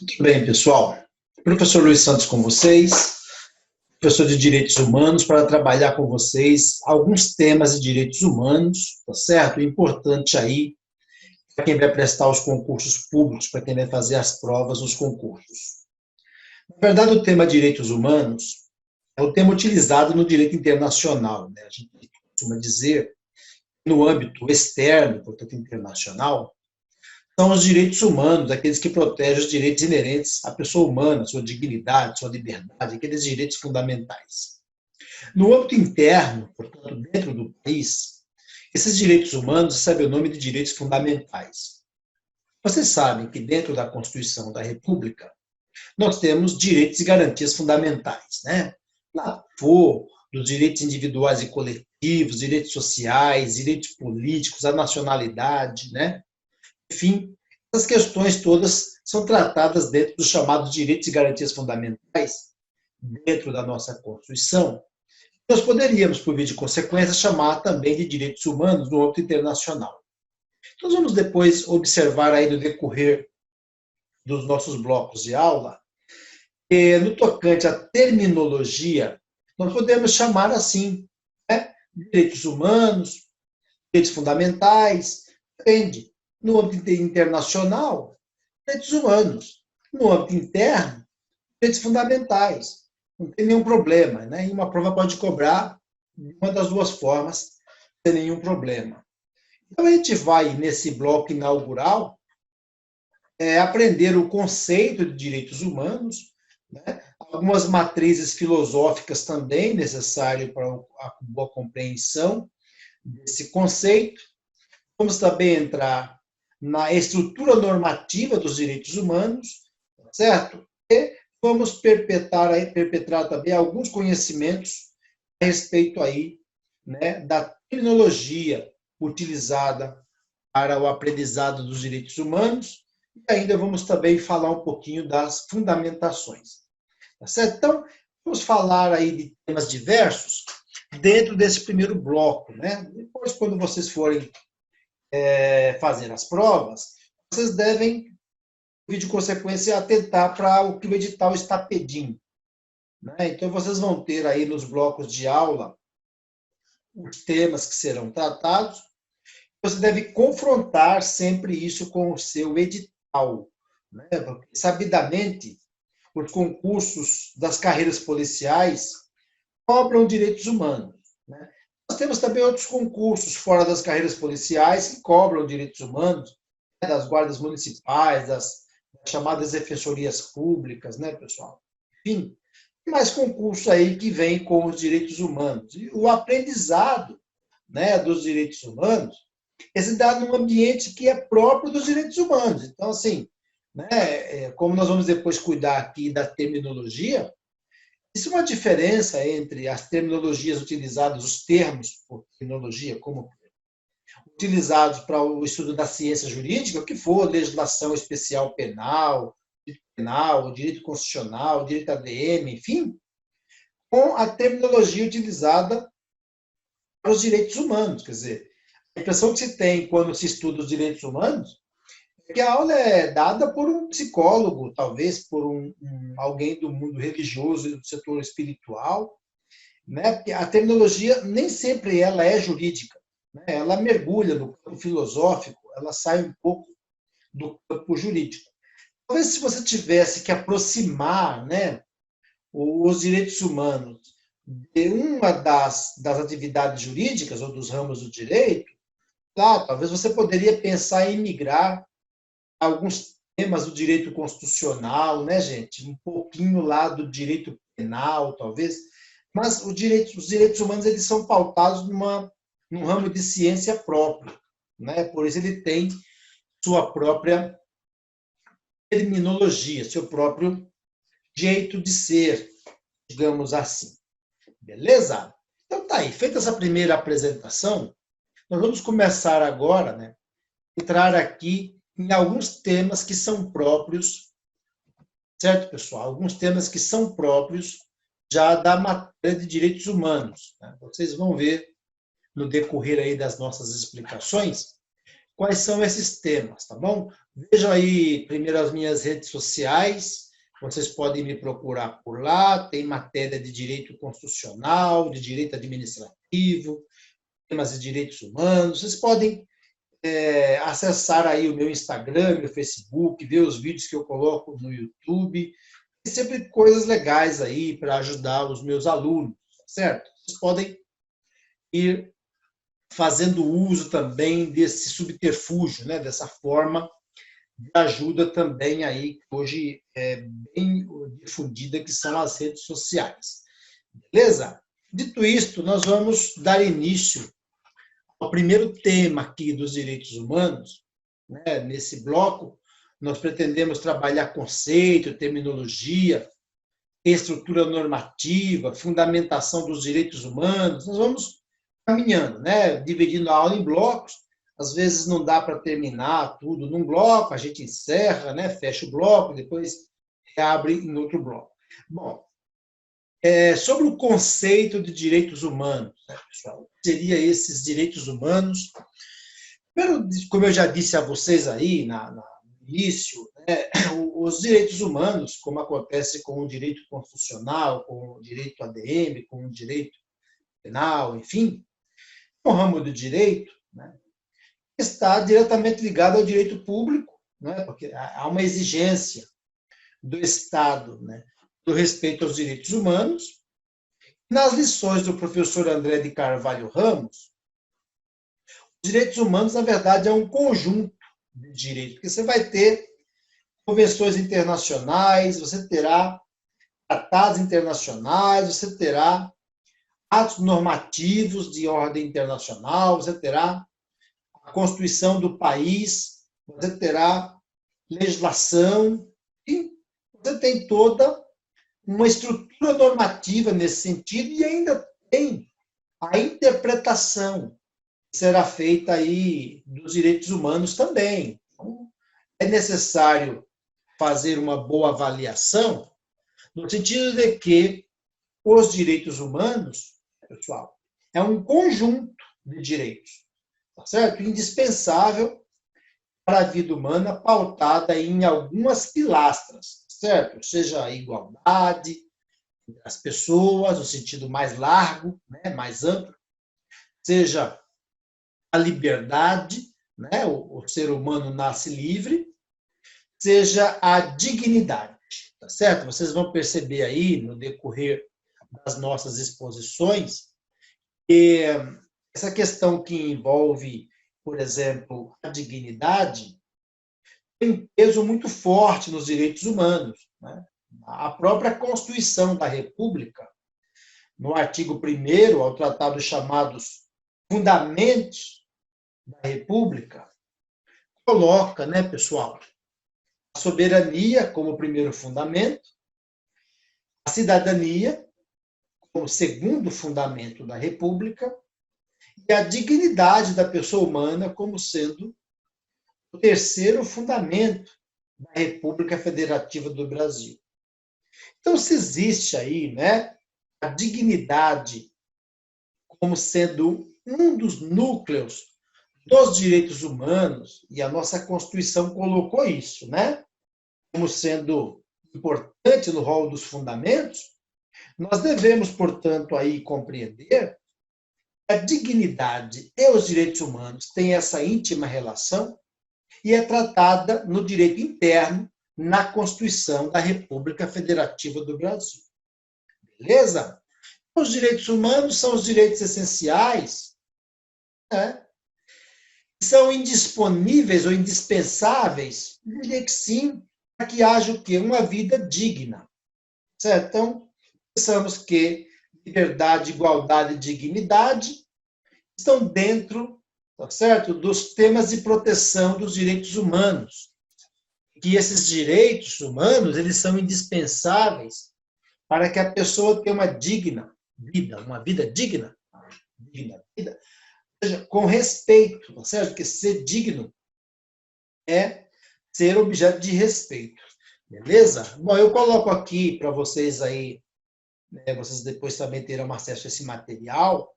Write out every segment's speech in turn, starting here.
Tudo bem, pessoal? Professor Luiz Santos com vocês, professor de Direitos Humanos, para trabalhar com vocês alguns temas de direitos humanos, tá certo? Importante aí para quem vai prestar os concursos públicos, para quem vai fazer as provas dos concursos. Na verdade, o tema direitos humanos é o tema utilizado no direito internacional, né? A gente costuma dizer, no âmbito externo, portanto internacional, são os direitos humanos, aqueles que protegem os direitos inerentes à pessoa humana, sua dignidade, sua liberdade, aqueles direitos fundamentais. No âmbito interno, portanto, dentro do país, esses direitos humanos recebem o nome de direitos fundamentais. Vocês sabem que dentro da Constituição da República, nós temos direitos e garantias fundamentais, né? Lá for dos direitos individuais e coletivos, direitos sociais, direitos políticos, a nacionalidade, né? Enfim, essas questões todas são tratadas dentro dos chamados direitos e garantias fundamentais, dentro da nossa Constituição. Nós poderíamos, por via de consequência, chamar também de direitos humanos no âmbito internacional. Nós vamos depois observar aí no decorrer dos nossos blocos de aula, que no tocante à terminologia, nós podemos chamar assim, né? Direitos humanos, direitos fundamentais, depende. No âmbito internacional, direitos humanos. No âmbito interno, direitos fundamentais. Não tem nenhum problema, né? E uma prova pode cobrar de uma das duas formas, sem nenhum problema. Então, a gente vai, nesse bloco inaugural, aprender o conceito de direitos humanos, né? Algumas matrizes filosóficas também necessárias para a boa compreensão desse conceito. Vamos também entrar na estrutura normativa dos direitos humanos, certo? E vamos perpetrar também alguns conhecimentos a respeito aí, né, da terminologia utilizada para o aprendizado dos direitos humanos, e ainda vamos também falar um pouquinho das fundamentações. Tá certo? Então, vamos falar aí de temas diversos dentro desse primeiro bloco, né? Depois, quando vocês forem fazer as provas, vocês devem, de consequência, atentar para o que o edital está pedindo, né? Então, vocês vão ter aí nos blocos de aula os temas que serão tratados. Você deve confrontar sempre isso com o seu edital, né? Porque, sabidamente, os concursos das carreiras policiais cobram direitos humanos, né? Nós temos também outros concursos fora das carreiras policiais que cobram direitos humanos, né, das guardas municipais, das chamadas defensorias públicas, né, pessoal? Enfim, tem mais concursos aí que vêm com os direitos humanos. E o aprendizado, né, dos direitos humanos é se dá num ambiente que é próprio dos direitos humanos. Então, assim, né, como nós vamos depois cuidar aqui da terminologia, existe uma diferença entre as terminologias utilizadas, os termos por terminologia, como utilizados para o estudo da ciência jurídica, o que for legislação especial penal, direito constitucional, direito ADM, enfim, com a terminologia utilizada para os direitos humanos. Quer dizer, a impressão que se tem quando se estuda os direitos humanos é que a aula é dada por um psicólogo, talvez por alguém do mundo religioso e do setor espiritual, né? Porque a terminologia nem sempre ela é jurídica, né? Ela mergulha no campo filosófico, ela sai um pouco do campo jurídico. Talvez se você tivesse que aproximar, né, os direitos humanos de uma das atividades jurídicas ou dos ramos do direito, tá, talvez você poderia pensar em migrar alguns temas do direito constitucional, né, gente? Um pouquinho lá do direito penal, talvez. Mas os direitos humanos eles são pautados num ramo de ciência próprio, né? Por isso ele tem sua própria terminologia, seu próprio jeito de ser, digamos assim. Beleza? Então tá aí, feita essa primeira apresentação, nós vamos começar agora, né, entrar aqui em alguns temas que são próprios, certo, pessoal? Alguns temas que são próprios já da matéria de direitos humanos, né? Vocês vão ver no decorrer aí das nossas explicações quais são esses temas, tá bom? Vejam aí primeiro as minhas redes sociais, vocês podem me procurar por lá, tem matéria de direito constitucional, de direito administrativo, temas de direitos humanos, vocês podem acessar aí o meu Instagram, meu Facebook, ver os vídeos que eu coloco no YouTube, tem sempre coisas legais aí para ajudar os meus alunos, certo? Vocês podem ir fazendo uso também desse subterfúgio, né? Dessa forma de ajuda também aí, que hoje é bem difundida, que são as redes sociais. Beleza? Dito isto, nós vamos dar início ao primeiro tema aqui dos direitos humanos. Né? Nesse bloco, nós pretendemos trabalhar conceito, terminologia, estrutura normativa, fundamentação dos direitos humanos. Nós vamos caminhando, né? Dividindo a aula em blocos. Às vezes não dá para terminar tudo num bloco, a gente encerra, né? Fecha o bloco, depois reabre em outro bloco. Bom, sobre o conceito de direitos humanos, né, pessoal? Seria esses direitos humanos? Primeiro, como eu já disse a vocês aí no início, né, os direitos humanos, como acontece com o direito constitucional, com o direito ADM, com o direito penal, enfim, o ramo do direito, né, está diretamente ligado ao direito público, né, porque há uma exigência do Estado, né, do respeito aos direitos humanos. Nas lições do professor André de Carvalho Ramos, os direitos humanos, na verdade, é um conjunto de direitos, porque você vai ter convenções internacionais, você terá tratados internacionais, você terá atos normativos de ordem internacional, você terá a Constituição do país, você terá legislação, e você tem toda uma estrutura normativa nesse sentido e ainda tem a interpretação que será feita aí dos direitos humanos também. Então, é necessário fazer uma boa avaliação no sentido de que os direitos humanos, pessoal, é um conjunto de direitos, tá certo? Indispensável para a vida humana, pautada em algumas pilastras, certo? Seja a igualdade das pessoas, no sentido mais largo, né, mais amplo, seja a liberdade, né, o ser humano nasce livre, seja a dignidade, tá certo? Vocês vão perceber aí, no decorrer das nossas exposições, que essa questão que envolve, por exemplo, a dignidade, tem um peso muito forte nos direitos humanos. Né? A própria Constituição da República, no artigo 1º, ao tratar dos chamados fundamentos da República, coloca, né, pessoal, a soberania como primeiro fundamento, a cidadania como segundo fundamento da República e a dignidade da pessoa humana como sendo o terceiro fundamento da República Federativa do Brasil. Então, se existe aí, né, a dignidade como sendo um dos núcleos dos direitos humanos, e a nossa Constituição colocou isso, né, como sendo importante no rol dos fundamentos, nós devemos, portanto, aí compreender que a dignidade e os direitos humanos têm essa íntima relação e é tratada no direito interno, na Constituição da República Federativa do Brasil. Beleza? Os direitos humanos são os direitos essenciais, né? São indisponíveis ou indispensáveis, eu diria que sim, para que haja o quê? Uma vida digna. Certo? Então, pensamos que liberdade, igualdade e dignidade estão dentro, tá certo, dos temas de proteção dos direitos humanos. Que esses direitos humanos, eles são indispensáveis para que a pessoa tenha uma digna vida, uma vida digna, vida, seja, com respeito, tá certo? Porque ser digno é ser objeto de respeito, beleza? Bom, eu coloco aqui para vocês aí, né, vocês depois também terão acesso a esse material,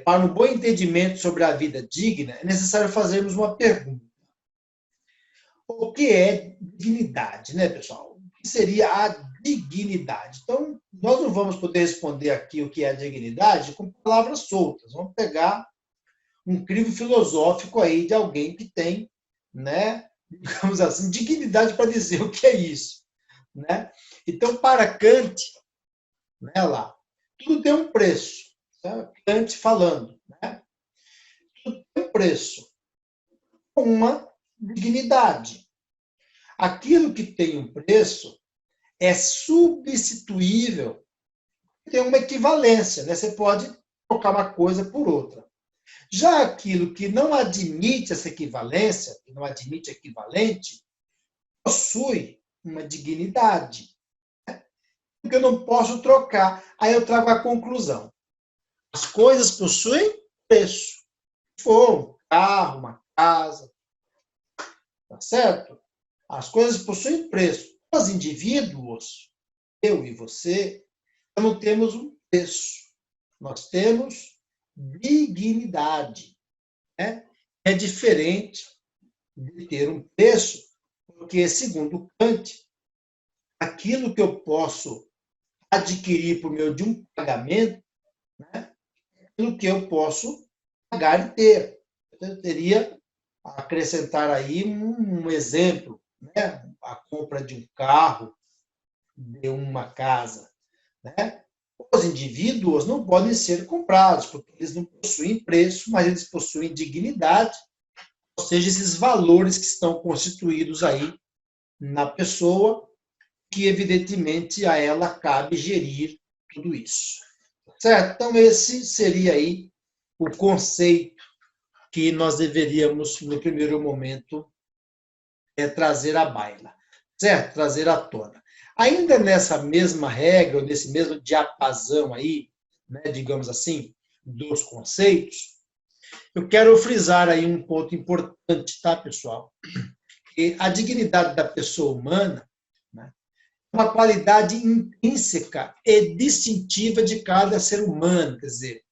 para um bom entendimento sobre a vida digna, é necessário fazermos uma pergunta. O que é dignidade, né, pessoal? O que seria a dignidade? Então, nós não vamos poder responder aqui o que é a dignidade com palavras soltas. Vamos pegar um crivo filosófico aí de alguém que tem, né, digamos assim, dignidade para dizer o que é isso, né? Então, para Kant, né, lá, tudo tem um preço. Tá? Kant falando, né? Tudo tem um preço. Uma dignidade. Aquilo que tem um preço é substituível, tem uma equivalência, né? Você pode trocar uma coisa por outra. Já aquilo que não admite essa equivalência, que não admite equivalente, possui uma dignidade, porque eu não posso trocar. Aí eu trago a conclusão. As coisas possuem preço. Se for um carro, uma casa, tá certo? As coisas possuem preço. Os indivíduos, eu e você, não temos um preço. Nós temos dignidade. Né? É diferente de ter um preço, porque, segundo Kant, aquilo que eu posso adquirir por meio de um pagamento, né, é aquilo que eu posso pagar e ter. Eu teria a acrescentar aí um exemplo, né? A compra de um carro, de uma casa. Né? Os indivíduos não podem ser comprados, porque eles não possuem preço, mas eles possuem dignidade, ou seja, esses valores que estão constituídos aí na pessoa, que evidentemente a ela cabe gerir tudo isso. Certo? Então esse seria aí o conceito que nós deveríamos, no primeiro momento, trazer à baila, certo? Trazer à tona. Ainda nessa mesma regra, nesse mesmo diapasão aí, né, digamos assim, dos conceitos, eu quero frisar aí um ponto importante, tá, pessoal? Que a dignidade da pessoa humana, né, é uma qualidade intrínseca e distintiva de cada ser humano, quer dizer,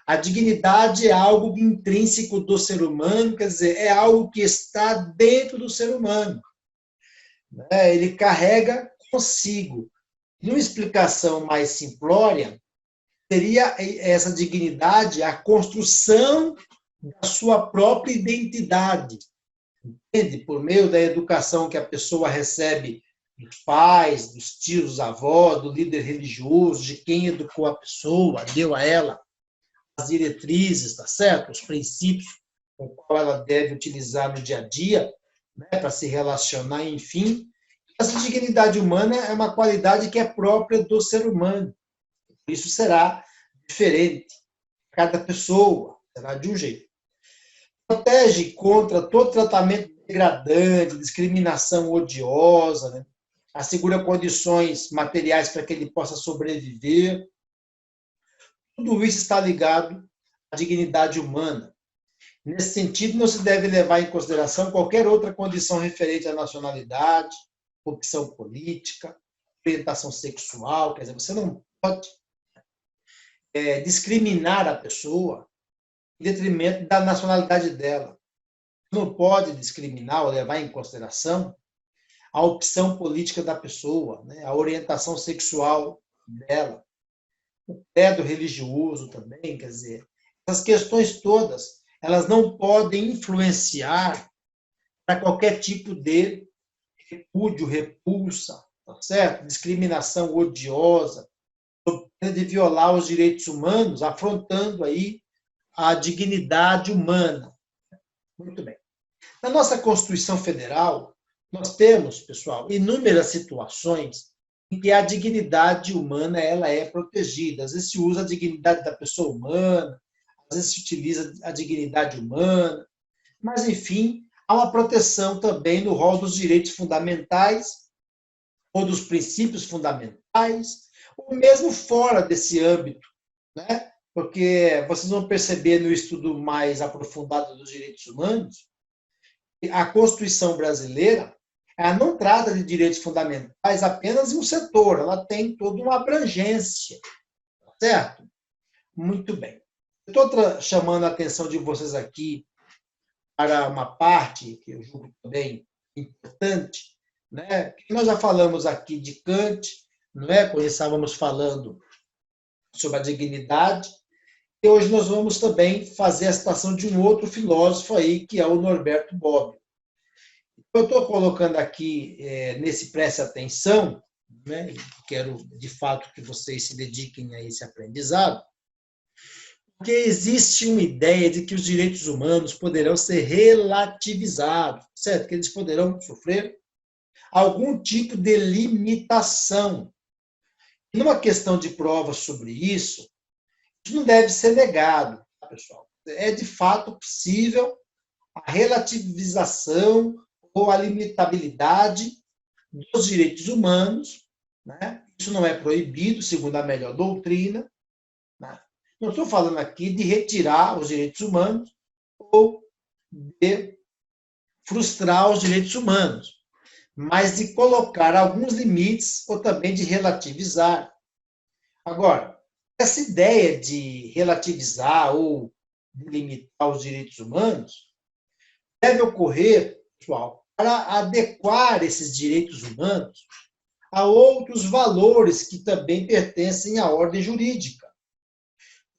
a dignidade é algo intrínseco do ser humano, quer dizer, é algo que está dentro do ser humano. Né? Ele carrega consigo. Numa explicação mais simplória, seria essa dignidade a construção da sua própria identidade. Entende? Por meio da educação que a pessoa recebe dos pais, dos tios, dos avós, do líder religioso, de quem educou a pessoa, deu a ela as diretrizes, tá certo? Os princípios com os quais ela deve utilizar no dia a dia, né, para se relacionar, enfim. Essa dignidade humana é uma qualidade que é própria do ser humano. Isso será diferente. Cada pessoa será de um jeito. Protege contra todo tratamento degradante, discriminação odiosa, né? Assegura condições materiais para que ele possa sobreviver. Tudo isso está ligado à dignidade humana. Nesse sentido, não se deve levar em consideração qualquer outra condição referente à nacionalidade, opção política, orientação sexual. Quer dizer, você não pode discriminar a pessoa em detrimento da nacionalidade dela. Não pode discriminar ou levar em consideração a opção política da pessoa, né? A orientação sexual dela, o credo religioso também, quer dizer, essas questões todas, elas não podem influenciar para qualquer tipo de repúdio, repulsa, tá certo? Discriminação odiosa, de violar os direitos humanos, afrontando aí a dignidade humana. Muito bem. Na nossa Constituição Federal, nós temos, pessoal, inúmeras situações em que a dignidade humana ela é protegida. Às vezes se usa a dignidade da pessoa humana, às vezes se utiliza a dignidade humana, mas, enfim, há uma proteção também no rol dos direitos fundamentais ou dos princípios fundamentais, ou mesmo fora desse âmbito, né? Porque vocês vão perceber no estudo mais aprofundado dos direitos humanos, a Constituição brasileira ela não trata de direitos fundamentais apenas em um setor, ela tem toda uma abrangência, certo? Muito bem. Estou chamando a atenção de vocês aqui para uma parte que eu julgo também importante, né? Nós já falamos aqui de Kant, não é? Quando estávamos falando sobre a dignidade, e hoje nós vamos também fazer a citação de um outro filósofo aí, que é o Norberto Bobbio. Eu estou colocando aqui, nesse preste atenção, né? Quero de fato que vocês se dediquem a esse aprendizado, porque existe uma ideia de que os direitos humanos poderão ser relativizados, certo? Que eles poderão sofrer algum tipo de limitação. E numa questão de prova sobre isso não deve ser negado, tá, pessoal? É de fato possível a relativização ou a limitabilidade dos direitos humanos, né? Isso não é proibido, segundo a melhor doutrina, né? Não estou falando aqui de retirar os direitos humanos ou de frustrar os direitos humanos, mas de colocar alguns limites ou também de relativizar. Agora, essa ideia de relativizar ou de limitar os direitos humanos deve ocorrer, pessoal, para adequar esses direitos humanos a outros valores que também pertencem à ordem jurídica.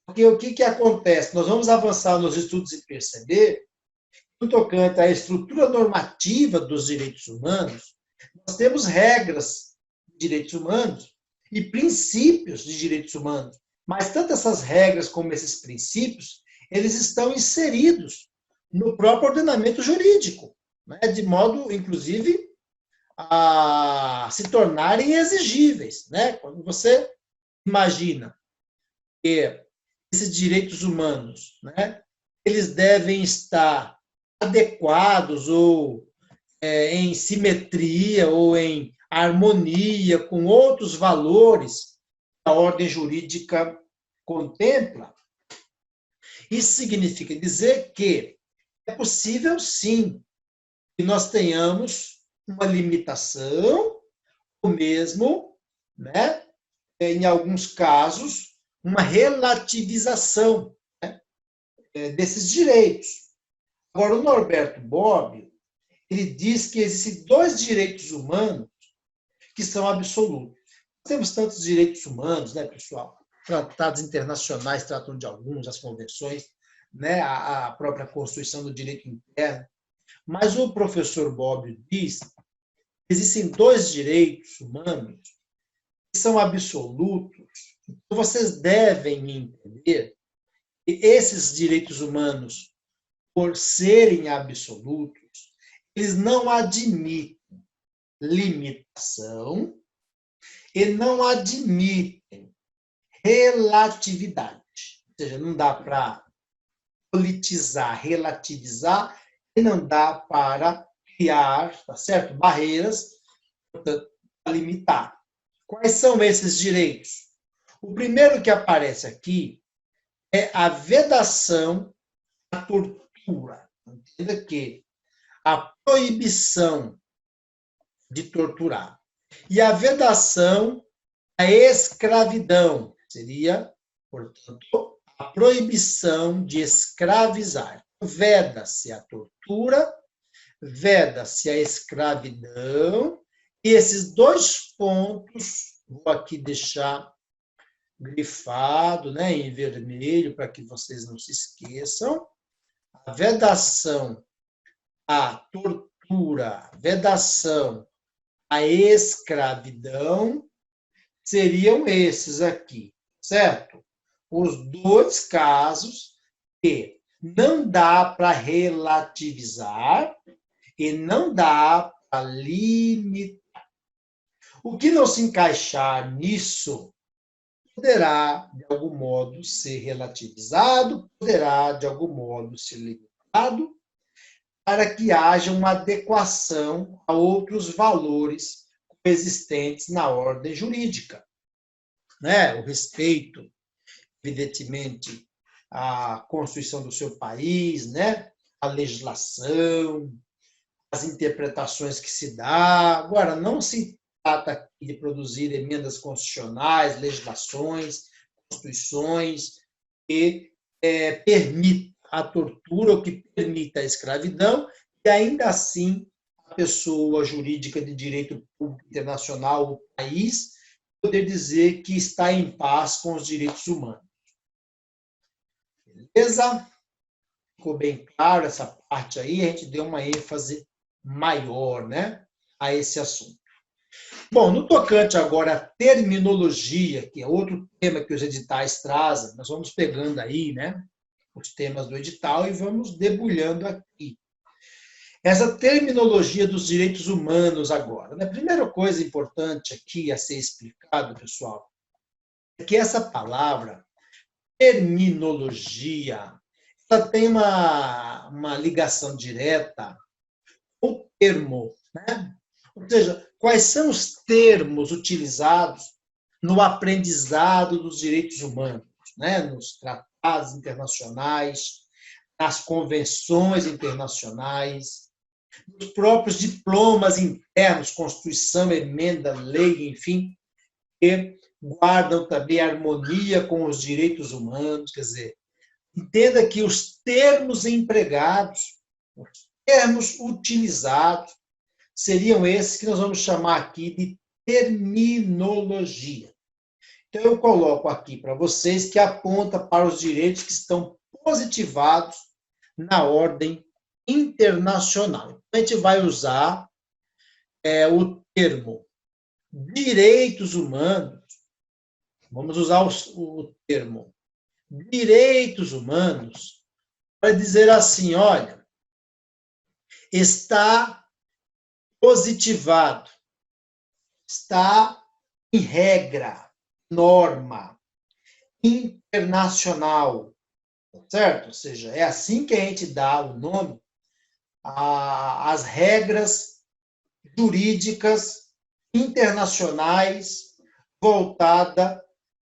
Porque o que acontece? Nós vamos avançar nos estudos e perceber, no tocante à estrutura normativa dos direitos humanos, nós temos regras de direitos humanos e princípios de direitos humanos. Mas tanto essas regras como esses princípios, eles estão inseridos no próprio ordenamento jurídico, né? De modo, inclusive, a se tornarem exigíveis, né? Quando você imagina que esses direitos humanos, né, eles devem estar adequados ou em simetria ou em harmonia com outros valores que a ordem jurídica contempla, isso significa dizer que é possível, sim, que nós tenhamos uma limitação, ou mesmo, né, em alguns casos, uma relativização, né, desses direitos. Agora, o Norberto Bobbio, ele diz que existem dois direitos humanos que são absolutos. Nós temos tantos direitos humanos, né, pessoal? Tratados internacionais tratam de alguns, as convenções, né, a própria Constituição do Direito Interno. Mas o professor Bobbio diz que existem dois direitos humanos que são absolutos. Então, vocês devem entender que esses direitos humanos, por serem absolutos, eles não admitem limitação e não admitem relatividade. Ou seja, não dá para politizar, relativizar, e não dá para criar, tá certo? Barreiras, portanto, para limitar. Quais são esses direitos? O primeiro que aparece aqui é a vedação à tortura. Entenda que a proibição de torturar. E a vedação à escravidão seria, portanto, a proibição de escravizar. Veda-se a tortura, veda-se a escravidão, e esses dois pontos, vou aqui deixar grifado, né, em vermelho, para que vocês não se esqueçam, a vedação à tortura, vedação à escravidão, seriam esses aqui, certo? Os dois casos que não dá para relativizar e não dá para limitar. O que não se encaixar nisso poderá, de algum modo, ser relativizado, poderá, de algum modo, ser limitado, para que haja uma adequação a outros valores existentes na ordem jurídica, né? O respeito, evidentemente, à Constituição do seu país, né? A legislação, as interpretações que se dá. Agora, não se trata aqui de produzir emendas constitucionais, legislações, constituições que permita a tortura ou que permita a escravidão, e ainda assim a pessoa jurídica de direito público internacional, o país, poder dizer que está em paz com os direitos humanos. Beleza? Ficou bem claro essa parte aí, a gente deu uma ênfase maior, né, a esse assunto. Bom, no tocante agora à terminologia, que é outro tema que os editais trazem, nós vamos pegando aí, né, os temas do edital e vamos debulhando aqui. Essa terminologia dos direitos humanos agora. A primeira coisa importante aqui a ser explicado, pessoal, é que essa palavra, terminologia, ela tem uma ligação direta com o termo, né? Ou seja, quais são os termos utilizados no aprendizado dos direitos humanos, né? Nos tratados internacionais, nas convenções internacionais, nos próprios diplomas internos, Constituição, emenda, lei, enfim, que guardam também a harmonia com os direitos humanos. Quer dizer, entenda que os termos empregados, os termos utilizados, seriam esses que nós vamos chamar aqui de terminologia. Então, eu coloco aqui para vocês que aponta para os direitos que estão positivados na ordem internacional. A gente vai usar o termo direitos humanos, vamos usar o termo direitos humanos para dizer assim, olha, está positivado, está em regra, norma internacional, certo? Ou seja, é assim que a gente dá o nome às regras jurídicas internacionais voltada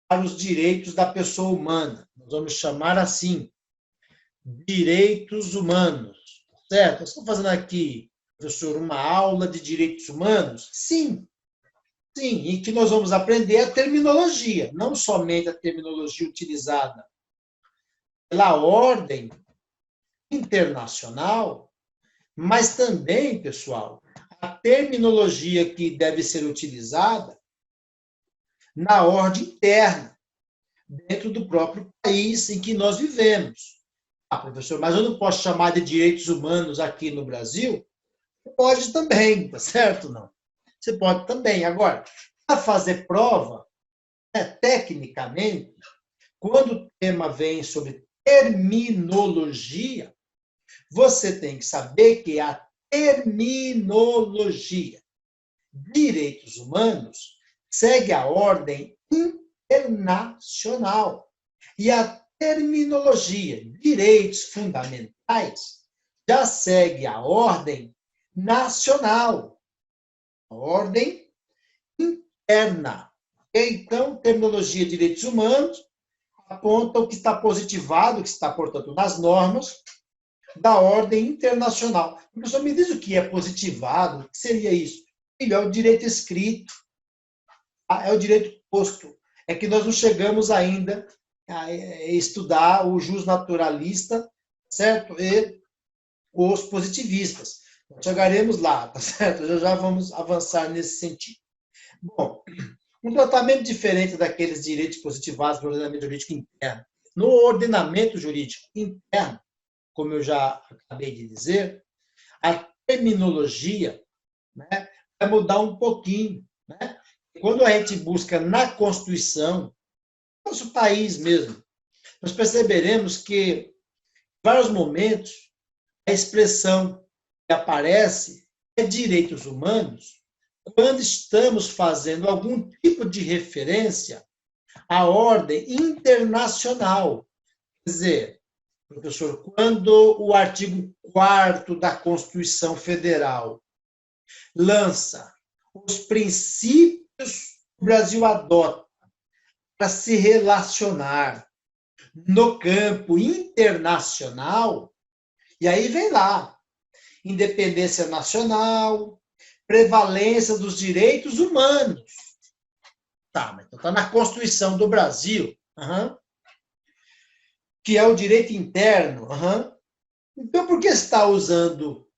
para os direitos da pessoa humana. Nós vamos chamar assim, direitos humanos, certo? Estou fazendo aqui, professor, uma aula de direitos humanos? Sim, sim, e que nós vamos aprender a terminologia, não somente a terminologia utilizada pela ordem internacional, mas também, pessoal, a terminologia que deve ser utilizada na ordem interna, dentro do próprio país em que nós vivemos. Ah, professor, mas eu não posso chamar de direitos humanos aqui no Brasil? Pode também, tá certo? Não. Você pode também. Agora, para fazer prova, tecnicamente, quando o tema vem sobre terminologia, você tem que saber que a terminologia direitos humanos segue a ordem internacional. E a terminologia direitos fundamentais já segue a ordem nacional, a ordem interna. Então, terminologia direitos humanos aponta o que está positivado, o que está, portanto, nas normas da ordem internacional. O professor me diz o que é positivado, o que seria isso? É o direito escrito, é o direito posto. É que nós não chegamos ainda a estudar o jus naturalista, certo? E os positivistas. Nós chegaremos lá, tá certo? Já vamos avançar nesse sentido. Bom, um tratamento diferente daqueles direitos positivados no ordenamento jurídico interno. No ordenamento jurídico interno, como eu já acabei de dizer, a terminologia, né, vai mudar um pouquinho. Né? Quando a gente busca na Constituição, nosso país mesmo, nós perceberemos que, em vários momentos, a expressão que aparece é direitos humanos quando estamos fazendo algum tipo de referência à ordem internacional. Quer dizer, professor, quando o artigo 4º da Constituição Federal lança os princípios que o Brasil adota para se relacionar no campo internacional, e aí vem lá, independência nacional, prevalência dos direitos humanos. Tá, mas então está na Constituição do Brasil. Uhum. que é o direito interno. Uhum. Então, por que está usando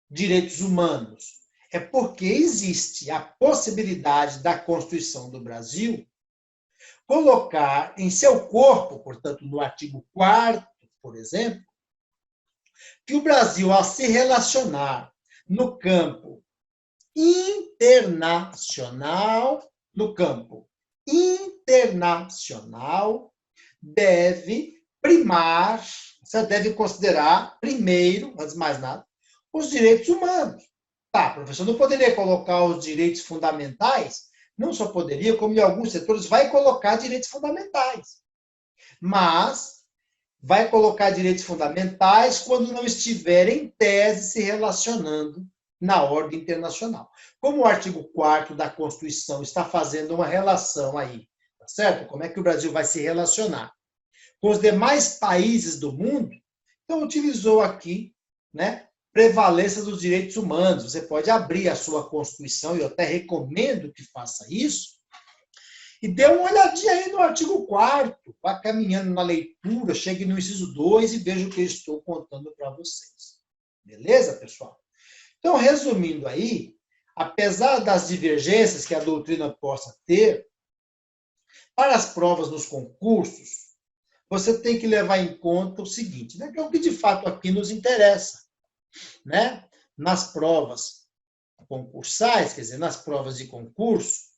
direitos humanos? É porque existe a possibilidade da Constituição do Brasil colocar em seu corpo, portanto, no artigo 4º, por exemplo, que o Brasil, ao se relacionar no campo internacional, deve primar, você deve considerar, primeiro, antes de mais nada, os direitos humanos. Tá, professor, não poderia colocar os direitos fundamentais? Não só poderia, como em alguns setores vai colocar direitos fundamentais. Mas vai colocar direitos fundamentais quando não estiver em tese se relacionando na ordem internacional. Como o artigo 4º da Constituição está fazendo uma relação aí, tá certo? Como é que o Brasil vai se relacionar com os demais países do mundo, então utilizou aqui, né, prevalência dos direitos humanos. Você pode abrir a sua Constituição, e eu até recomendo que faça isso, e dê uma olhadinha aí no artigo 4º, vá caminhando na leitura, chegue no inciso 2 e veja o que eu estou contando para vocês. Beleza, pessoal? Então, resumindo aí, apesar das divergências que a doutrina possa ter, para as provas nos concursos, você tem que levar em conta o seguinte, né, que é o que de fato aqui nos interessa, né? Nas provas concursais, quer dizer, nas provas de concurso,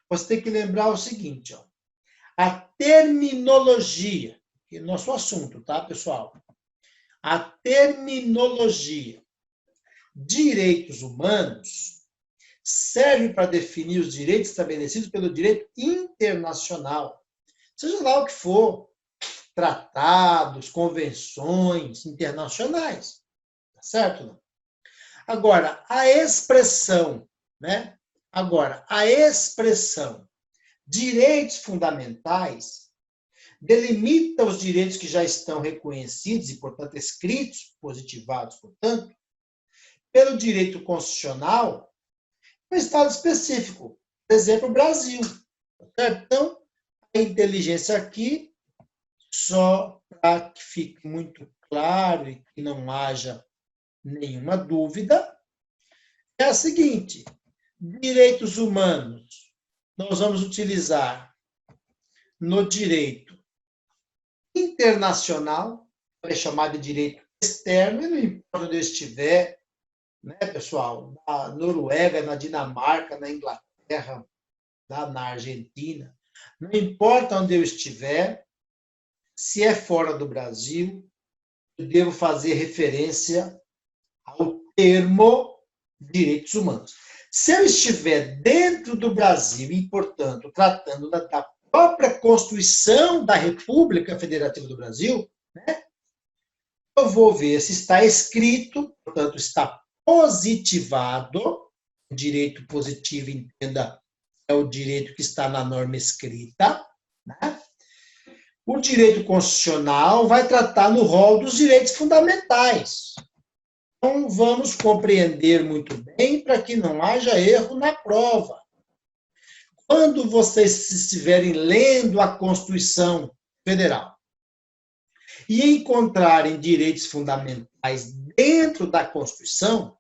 você tem que lembrar o seguinte, ó, a terminologia, que é nosso assunto, tá, pessoal? A terminologia direitos humanos serve para definir os direitos estabelecidos pelo direito internacional, seja lá o que for, tratados, convenções internacionais, tá certo? Não? Agora, a expressão, né? Agora, a expressão direitos fundamentais delimita os direitos que já estão reconhecidos e, portanto, escritos, positivados, portanto, pelo direito constitucional, no Estado específico. Por exemplo, o Brasil. Certo? Então, a inteligência aqui, só para que fique muito claro e que não haja nenhuma dúvida, é a seguinte: direitos humanos nós vamos utilizar no direito internacional, é chamado de direito externo, e não importa onde eu estiver, né, pessoal, na Noruega, na Dinamarca, na Inglaterra, na Argentina, não importa onde eu estiver, se é fora do Brasil, eu devo fazer referência ao termo direitos humanos. Se eu estiver dentro do Brasil e, portanto, tratando da própria Constituição da República Federativa do Brasil, né, eu vou ver se está escrito, portanto, está positivado, o direito positivo, entenda, é o direito que está na norma escrita, né? O direito constitucional vai tratar no rol dos direitos fundamentais. Então, vamos compreender muito bem para que não haja erro na prova. Quando vocês estiverem lendo a Constituição Federal e encontrarem direitos fundamentais dentro da Constituição,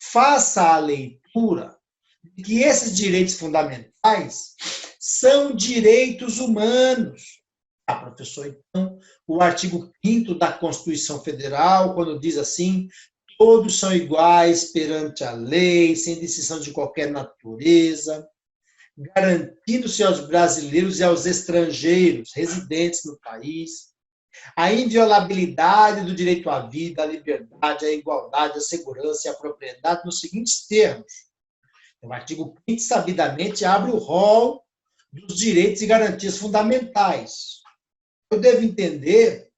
faça a leitura de que esses direitos fundamentais são direitos humanos. Ah, professor, então, o artigo 5º da Constituição Federal, quando diz assim, todos são iguais perante a lei, sem distinção de qualquer natureza, garantindo-se aos brasileiros e aos estrangeiros residentes no país a inviolabilidade do direito à vida, à liberdade, à igualdade, à segurança e à propriedade nos seguintes termos. O artigo 5º, sabidamente, abre o rol dos direitos e garantias fundamentais. Eu devo entender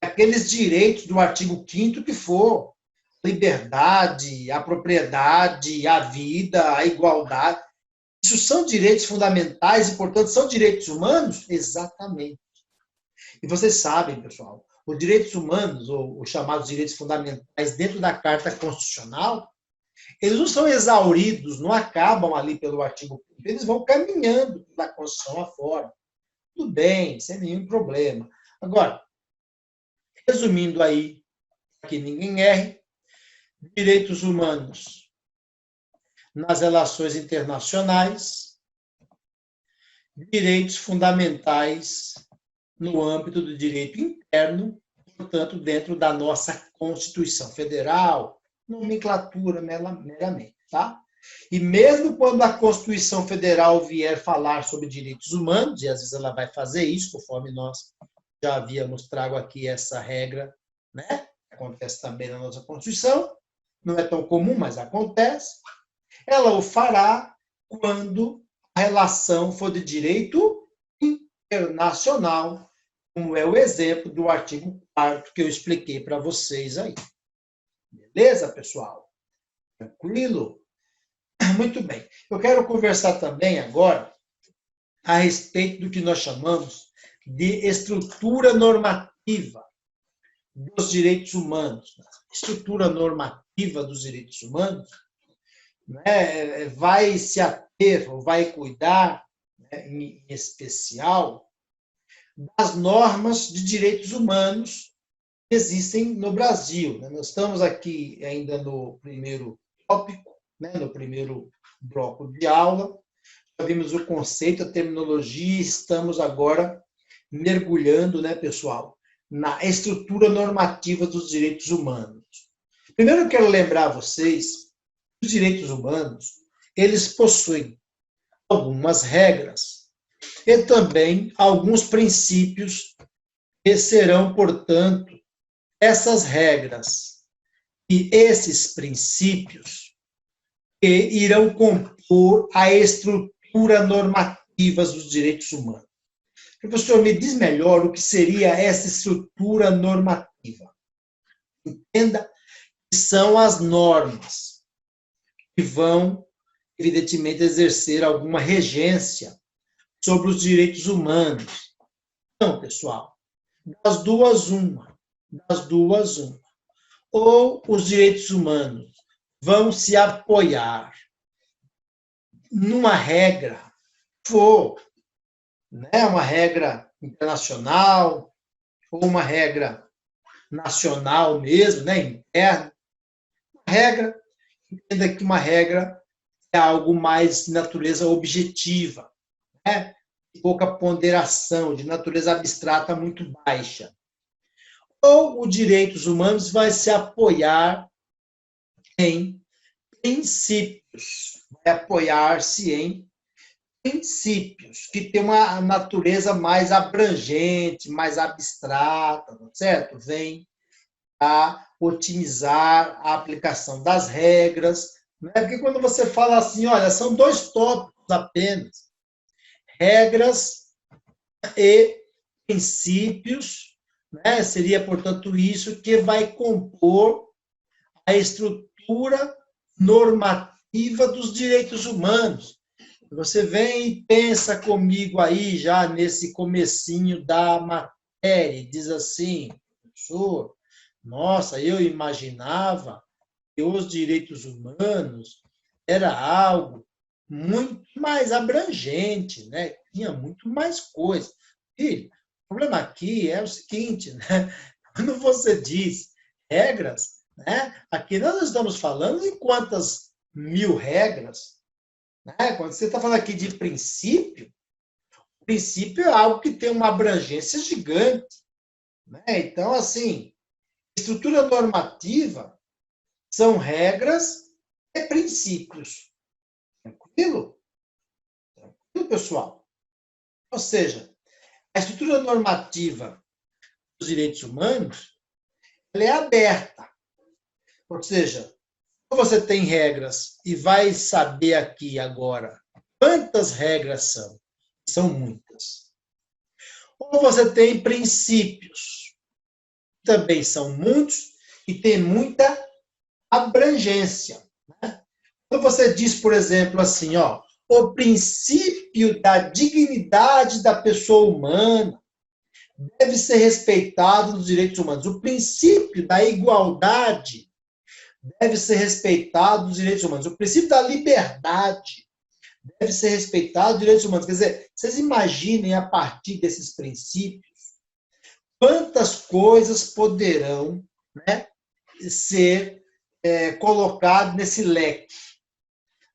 aqueles direitos do artigo 5º que for a liberdade, a propriedade, a vida, a igualdade. Isso são direitos fundamentais e, portanto, são direitos humanos? Exatamente. E vocês sabem, pessoal, os direitos humanos, ou os chamados direitos fundamentais dentro da Carta Constitucional, eles não são exauridos, não acabam ali pelo artigo 5º, eles vão caminhando da Constituição afora. Tudo bem, sem nenhum problema. Agora, resumindo aí, para que ninguém erre, direitos humanos nas relações internacionais, direitos fundamentais no âmbito do direito interno, portanto, dentro da nossa Constituição Federal, nomenclatura meramente, tá? E mesmo quando a Constituição Federal vier falar sobre direitos humanos, e às vezes ela vai fazer isso, conforme nós já havíamos trago aqui essa regra, né? Acontece também na nossa Constituição, não é tão comum, mas acontece. Ela o fará quando a relação for de direito internacional, como é o exemplo do artigo 4º que eu expliquei para vocês aí. Beleza, pessoal? Tranquilo? Muito bem. Eu quero conversar também agora a respeito do que nós chamamos de estrutura normativa dos direitos humanos. Estrutura normativa dos direitos humanos, né, vai se ater, ou vai cuidar, né, em especial, das normas de direitos humanos que existem no Brasil. Nós estamos aqui ainda no primeiro tópico, né, no primeiro bloco de aula, já vimos o conceito, a terminologia, estamos agora mergulhando, né, pessoal, na estrutura normativa dos direitos humanos. Primeiro eu quero lembrar a vocês que os direitos humanos, eles possuem algumas regras e também alguns princípios que serão, portanto, essas regras e esses princípios que irão compor a estrutura normativa dos direitos humanos. Professor, me diz melhor o que seria essa estrutura normativa. Entenda que são as normas que vão, evidentemente, exercer alguma regência sobre os direitos humanos. Então, pessoal, das duas, uma. Ou os direitos humanos vão se apoiar numa regra, for, né, uma regra internacional, ou uma regra nacional mesmo, né, interna. Regra, entenda que uma regra é algo mais de natureza objetiva, né, de pouca ponderação, de natureza abstrata muito baixa. Ou os direitos humanos vai se apoiar em princípios, vai apoiar-se em princípios que têm uma natureza mais abrangente, mais abstrata, certo? Vem a otimizar a aplicação das regras, né? Porque quando você fala assim, olha, são dois tópicos apenas, regras e princípios, né? Seria, portanto, isso que vai compor a estrutura normativa dos direitos humanos. Você vem e pensa comigo aí, já nesse comecinho da matéria, e diz assim, professor, nossa, eu imaginava que os direitos humanos era algo muito mais abrangente, né? Tinha muito mais coisa. Filho, o problema aqui é o seguinte, né? Quando você diz regras, né? Aqui nós estamos falando em quantas mil regras, né? Quando você está falando aqui de princípio, o princípio é algo que tem uma abrangência gigante, né? Então, assim, estrutura normativa são regras e princípios. Tranquilo? Tranquilo, pessoal? Ou seja, a estrutura normativa dos direitos humanos ela é aberta. Ou seja, você tem regras e vai saber aqui agora quantas regras são. São muitas. Ou você tem princípios, também são muitos e tem muita abrangência. Né? Quando você diz, por exemplo, assim, ó, o princípio da dignidade da pessoa humana deve ser respeitado nos direitos humanos. O princípio da igualdade deve ser respeitado nos direitos humanos. O princípio da liberdade deve ser respeitado nos direitos humanos. Quer dizer, vocês imaginem a partir desses princípios quantas coisas poderão, né, ser colocadas nesse leque.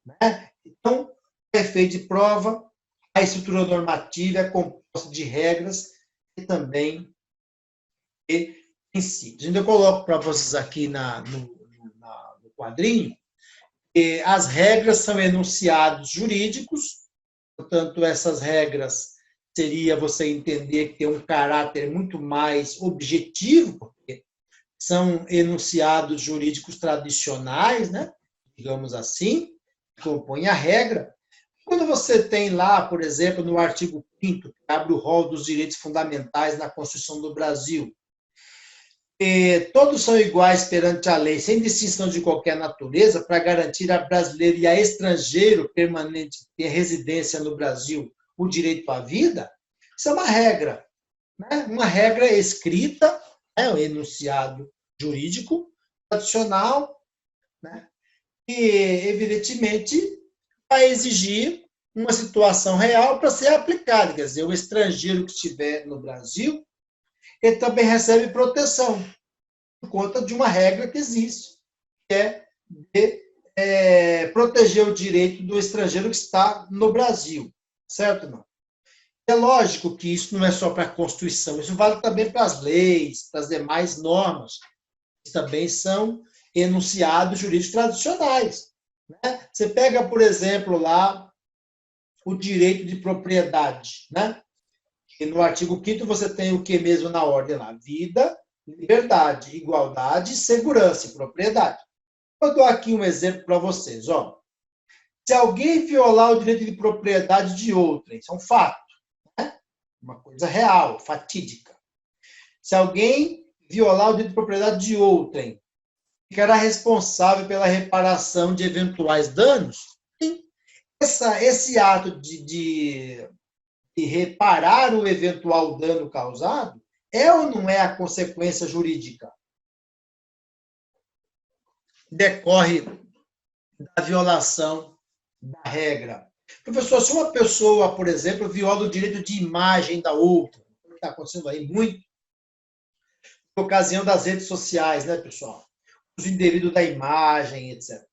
Né? Então, o efeito de prova, a estrutura normativa é composta de regras e também de princípios. Então, eu coloco para vocês aqui no quadrinho que as regras são enunciados jurídicos, portanto, essas regras seria você entender que tem um caráter muito mais objetivo, porque são enunciados jurídicos tradicionais, né? Digamos assim, que compõem a regra. Quando você tem lá, por exemplo, no artigo 5º, que abre o rol dos direitos fundamentais na Constituição do Brasil, todos são iguais perante a lei, sem distinção de qualquer natureza, para garantir a brasileiro e a estrangeiro permanente que tem residência no Brasil o direito à vida, isso é uma regra. Né? Uma regra escrita, um enunciado jurídico tradicional, né? E, evidentemente, vai exigir uma situação real para ser aplicada. Quer dizer, o estrangeiro que estiver no Brasil, ele também recebe proteção, por conta de uma regra que existe, que é de proteger o direito do estrangeiro que está no Brasil. Certo ou não? É lógico que isso não é só para a Constituição, isso vale também para as leis, para as demais normas, que também são enunciados jurídicos tradicionais. Né? Você pega, por exemplo, lá o direito de propriedade. Né? E no artigo 5º você tem o que mesmo na ordem lá? Vida, liberdade, igualdade, segurança e propriedade. Eu dou aqui um exemplo para vocês. Ó. Se alguém violar o direito de propriedade de outrem, isso é um fato. Uma coisa real, fatídica. Se alguém violar o direito de propriedade de outrem, ficará responsável pela reparação de eventuais danos? Sim. Esse ato de reparar o eventual dano causado é ou não é a consequência jurídica? Decorre da violação da regra. Professor, se uma pessoa, por exemplo, viola o direito de imagem da outra, o que está acontecendo aí muito, por ocasião das redes sociais, né, pessoal? Uso indevido da imagem, etc.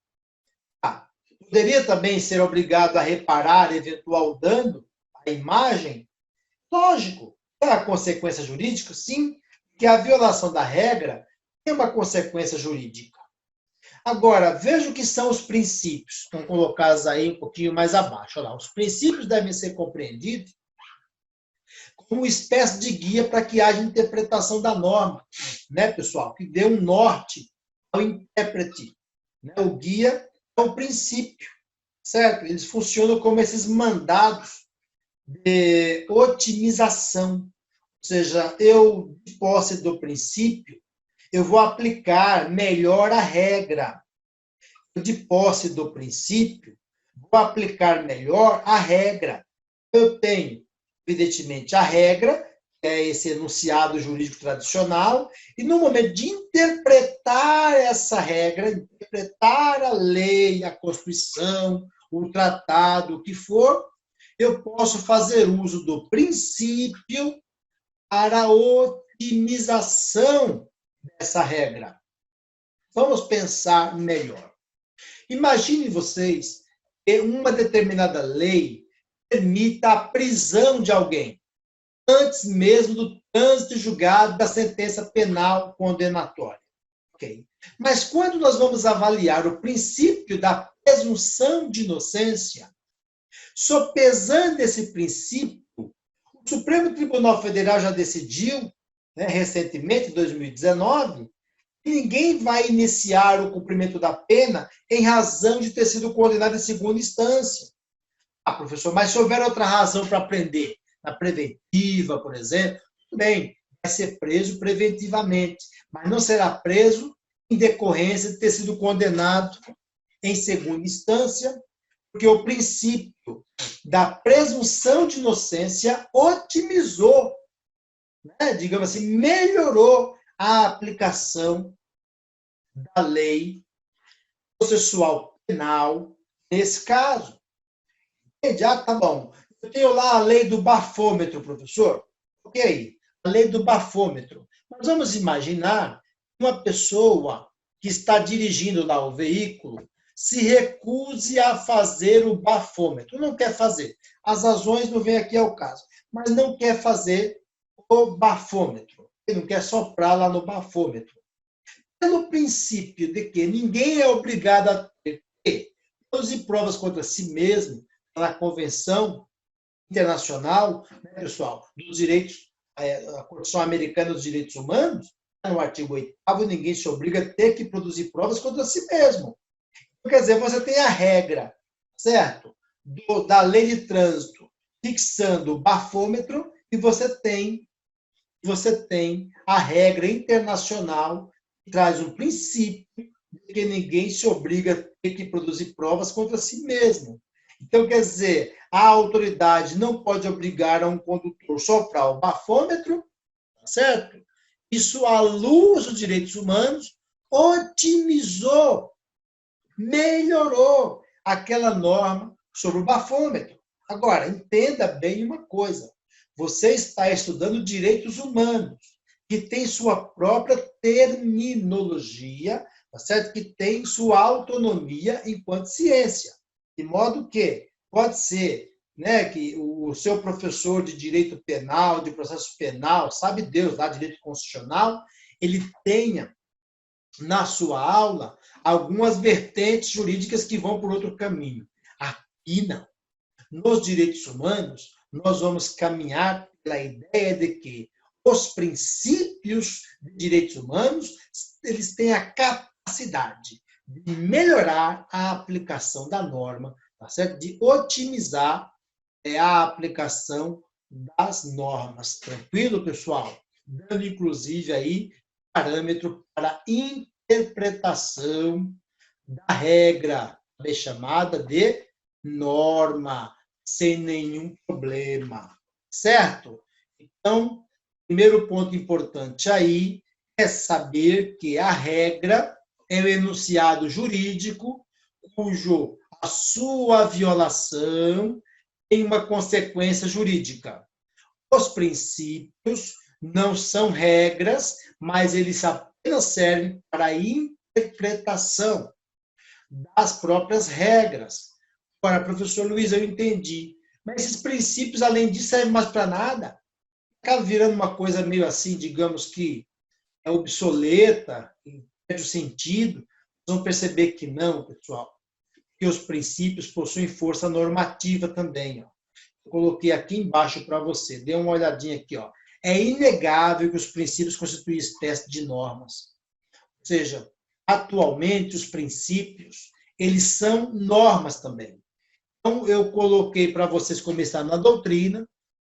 Poderia também ser obrigado a reparar eventual dano à imagem? Lógico. É a consequência jurídica? Sim, que a violação da regra tem uma consequência jurídica. Agora, veja o que são os princípios. Estão colocados aí um pouquinho mais abaixo. Olha lá, os princípios devem ser compreendidos como uma espécie de guia para que haja interpretação da norma, né, pessoal? Que dê um norte ao intérprete. Né? O guia é o princípio, certo? Eles funcionam como esses mandados de otimização. Ou seja, eu, de posse do princípio, eu vou aplicar melhor a regra. De posse do princípio, vou aplicar melhor a regra. Eu tenho, evidentemente, a regra, que é esse enunciado jurídico tradicional, e no momento de interpretar essa regra, interpretar a lei, a Constituição, o tratado, o que for, eu posso fazer uso do princípio para a otimização dessa regra. Vamos pensar melhor. Imagine vocês que uma determinada lei permita a prisão de alguém antes mesmo do trânsito julgado da sentença penal condenatória. Okay? Mas quando nós vamos avaliar o princípio da presunção de inocência, sopesando esse princípio, o Supremo Tribunal Federal já decidiu, né, recentemente, em 2019, que ninguém vai iniciar o cumprimento da pena em razão de ter sido condenado em segunda instância. Ah, professor, mas se houver outra razão para prender, na preventiva, por exemplo, tudo bem, vai ser preso preventivamente, mas não será preso em decorrência de ter sido condenado em segunda instância, porque o princípio da presunção de inocência otimizou, né, digamos assim, melhorou a aplicação da lei processual penal nesse caso. Entende? Ah, tá bom. Eu tenho lá a lei do bafômetro, professor. Ok. a lei do bafômetro. Mas vamos imaginar uma pessoa que está dirigindo lá o veículo se recuse a fazer o bafômetro, não quer fazer. As razões não vêm aqui ao caso, mas não quer fazer o bafômetro, ele não quer soprar lá no bafômetro. Pelo princípio de que ninguém é obrigado a ter que produzir provas contra si mesmo na Convenção Internacional, né, pessoal, dos direitos, a Constituição Americana dos Direitos Humanos, no artigo 8º, ninguém se obriga a ter que produzir provas contra si mesmo. Quer dizer, você tem a regra, certo? Da lei de trânsito fixando o bafômetro e você tem a regra internacional que traz um princípio de que ninguém se obriga a ter que produzir provas contra si mesmo. Então, quer dizer, a autoridade não pode obrigar a um condutor a soprar o bafômetro, certo? Isso, à luz dos direitos humanos, otimizou, melhorou aquela norma sobre o bafômetro. Agora, entenda bem uma coisa. Você está estudando direitos humanos, que tem sua própria terminologia, tá certo? Que tem sua autonomia enquanto ciência. De modo que pode ser, né, que o seu professor de direito penal, de processo penal, sabe Deus, lá, direito constitucional, ele tenha na sua aula algumas vertentes jurídicas que vão por outro caminho. Aqui não. Nos direitos humanos, nós vamos caminhar pela ideia de que os princípios de direitos humanos, eles têm a capacidade de melhorar a aplicação da norma, tá certo? De otimizar a aplicação das normas. Tranquilo, pessoal? Dando, inclusive, aí parâmetro para interpretação da regra, também chamada de norma, sem nenhum problema, certo? Então, primeiro ponto importante aí é saber que a regra é um enunciado jurídico cujo a sua violação tem uma consequência jurídica. Os princípios não são regras, mas eles apenas servem para a interpretação das próprias regras. Agora, professor Luiz, eu entendi. Mas esses princípios, além disso, servem mais para nada? Acaba virando uma coisa meio assim, digamos que é obsoleta, perde o sentido. Vocês vão perceber que não, pessoal. Que os princípios possuem força normativa também. Ó. Eu coloquei aqui embaixo para você. Dê uma olhadinha aqui. Ó. É inegável que os princípios constituem espécie de normas. Ou seja, atualmente os princípios, eles são normas também. Então, eu coloquei para vocês começar na doutrina,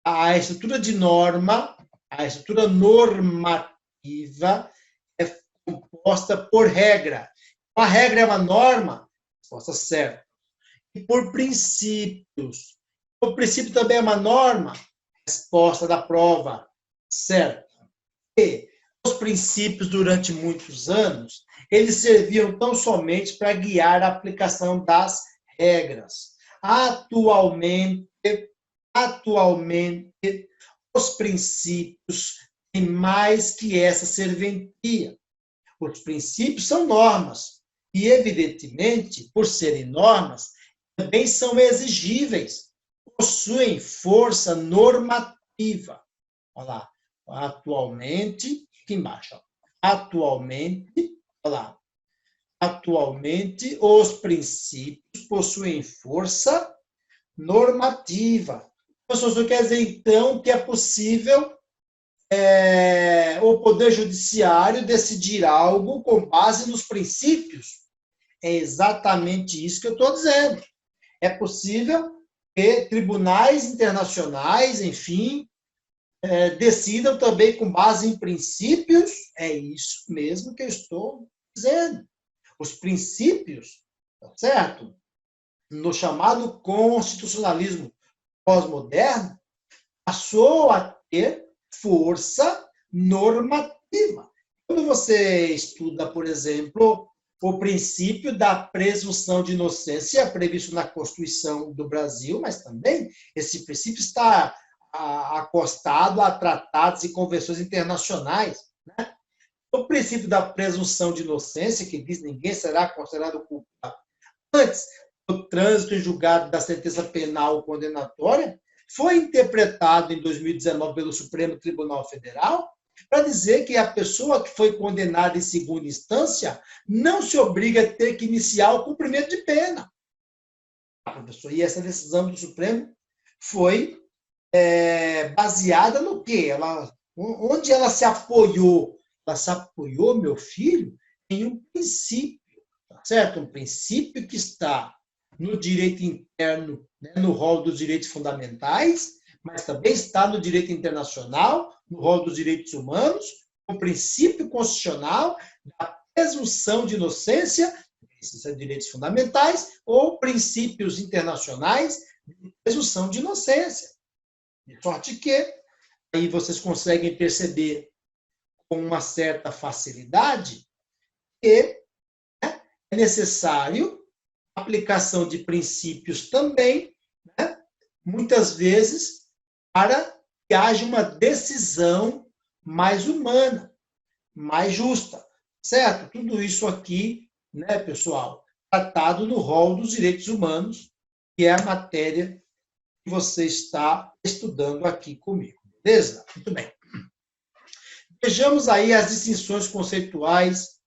a estrutura de norma, a estrutura normativa é composta por regra. A regra é uma norma? Resposta certa. E por princípios. O princípio também é uma norma? Resposta da prova. Certo. E os princípios, durante muitos anos, eles serviam tão somente para guiar a aplicação das regras. Atualmente, os princípios têm mais que essa serventia. Os princípios são normas e, evidentemente, por serem normas, também são exigíveis, possuem força normativa. Olha lá, atualmente, aqui embaixo, ó. Atualmente, olha lá, atualmente os princípios possuem força normativa. Isso quer dizer, então, que é possível o Poder Judiciário decidir algo com base nos princípios? É exatamente isso que eu estou dizendo. É possível que tribunais internacionais, enfim, decidam também com base em princípios? É isso mesmo que eu estou dizendo. Os princípios, certo? No chamado constitucionalismo pós-moderno, passou a ter força normativa. Quando você estuda, por exemplo, o princípio da presunção de inocência previsto na Constituição do Brasil, mas também esse princípio está acostado a tratados e convenções internacionais, né? O princípio da presunção de inocência, que diz que ninguém será considerado culpado antes do trânsito em julgado da sentença penal condenatória, foi interpretado em 2019 pelo Supremo Tribunal Federal para dizer que a pessoa que foi condenada em segunda instância não se obriga a ter que iniciar o cumprimento de pena. Professor, e essa decisão do Supremo foi baseada no quê? Onde ela se apoiou? Ela se apoiou, meu filho, em um princípio, tá certo? Um princípio que está no direito interno, né, no rol dos direitos fundamentais, mas também está no direito internacional, no rol dos direitos humanos, o princípio constitucional da presunção de inocência, esses são direitos fundamentais, ou princípios internacionais de presunção de inocência. De sorte que aí vocês conseguem perceber com uma certa facilidade que é necessário a aplicação de princípios também, né, muitas vezes, para que haja uma decisão mais humana, mais justa, certo? Tudo isso aqui, né, pessoal, tratado no rol dos direitos humanos, que é a matéria que você está estudando aqui comigo, beleza? Muito bem. Vejamos aí as distinções conceituais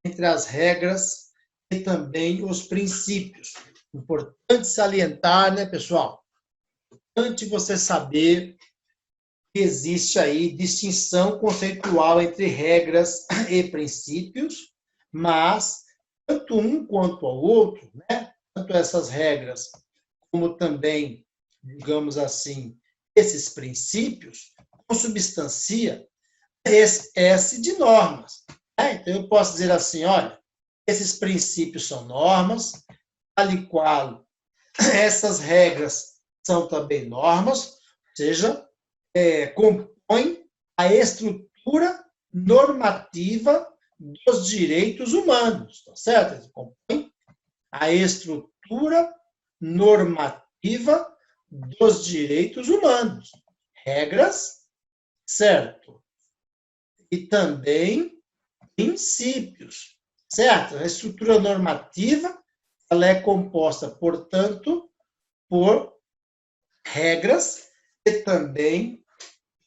entre as regras e também os princípios. Importante salientar, né, pessoal? Importante você saber que existe aí distinção conceitual entre regras e princípios, mas tanto um quanto ao outro, né, tanto essas regras como também, digamos assim, esses princípios, consubstancia espécie de normas. Né? Então, eu posso dizer assim, olha, esses princípios são normas, tal e qual essas regras são também normas, ou seja, compõem a estrutura normativa dos direitos humanos, tá certo? Compõem a estrutura normativa dos direitos humanos. Regras, certo? E também princípios, certo? A estrutura normativa, ela é composta, portanto, por regras e também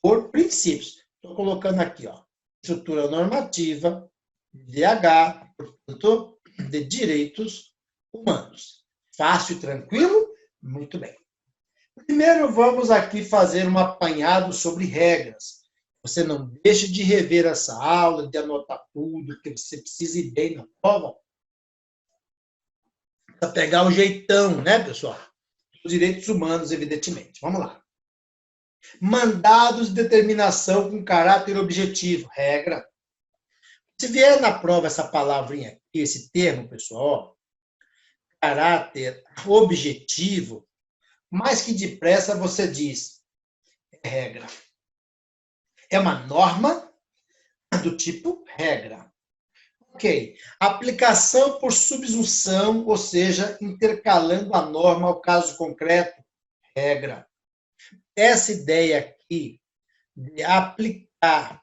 por princípios. Estou colocando aqui, ó, estrutura normativa, DH, portanto, de direitos humanos. Fácil e tranquilo? Muito bem. Primeiro, vamos aqui fazer um apanhado sobre regras. Você não deixe de rever essa aula, de anotar tudo, que você precisa ir bem na prova. Para pegar o jeitão, né, pessoal? Os direitos humanos, evidentemente. Vamos lá. Mandados de determinação com caráter objetivo. Regra. Se vier na prova essa palavrinha aqui, esse termo, pessoal, caráter objetivo, mais que depressa você diz, é regra. É uma norma do tipo regra. Ok. Aplicação por subsunção, ou seja, intercalando a norma ao caso concreto, regra. Essa ideia aqui de aplicar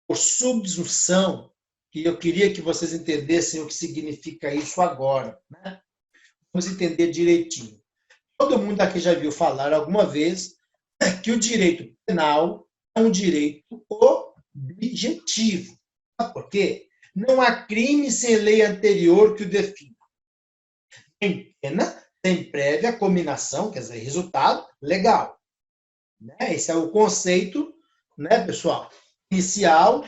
por subsunção, que eu queria que vocês entendessem o que significa isso agora, né? Vamos entender direitinho. Todo mundo aqui já viu falar alguma vez que o direito penal é um direito objetivo. Sabe por quê? Não há crime sem lei anterior que o defina. Tem pena, tem prévia cominação, quer dizer, resultado legal. Esse é o conceito, né, pessoal, inicial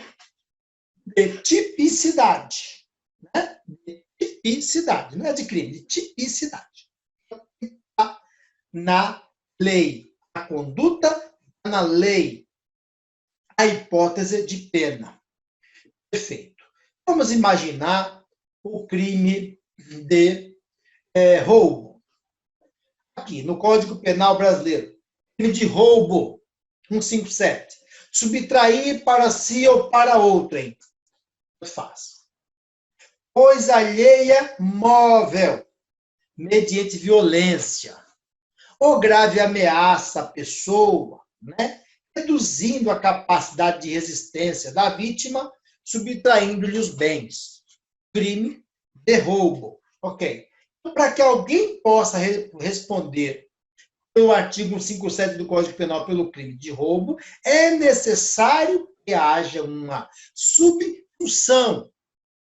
de tipicidade. Né? De tipicidade, não é de crime, de tipicidade. Na lei, a conduta, na lei, a hipótese de pena. Perfeito. Vamos imaginar o crime de roubo. Aqui, no Código Penal Brasileiro. Crime de roubo, 157. Subtrair para si ou para outrem. Faz. Coisa alheia móvel, mediante violência. ou grave ameaça à pessoa, né? Reduzindo a capacidade de resistência da vítima, subtraindo-lhe os bens. Crime de roubo. Ok. Então, para que alguém possa responder pelo artigo 157 do Código Penal pelo crime de roubo, é necessário que haja uma subsunção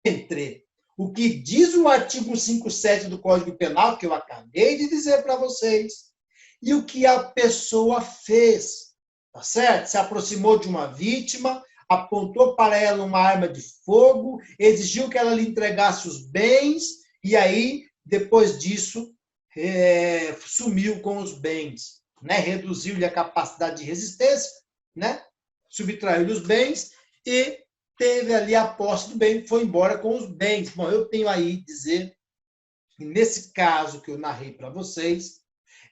entre o que diz o artigo 157 do Código Penal, que eu acabei de dizer para vocês, e o que a pessoa fez, tá certo? Se aproximou de uma vítima, apontou para ela uma arma de fogo, exigiu que ela lhe entregasse os bens, e aí, depois disso, sumiu com os bens, né? Reduziu-lhe a capacidade de resistência, né? Subtraiu-lhe os bens e teve ali a posse do bem, foi embora com os bens. Bom, eu tenho aí dizer que nesse caso que eu narrei para vocês,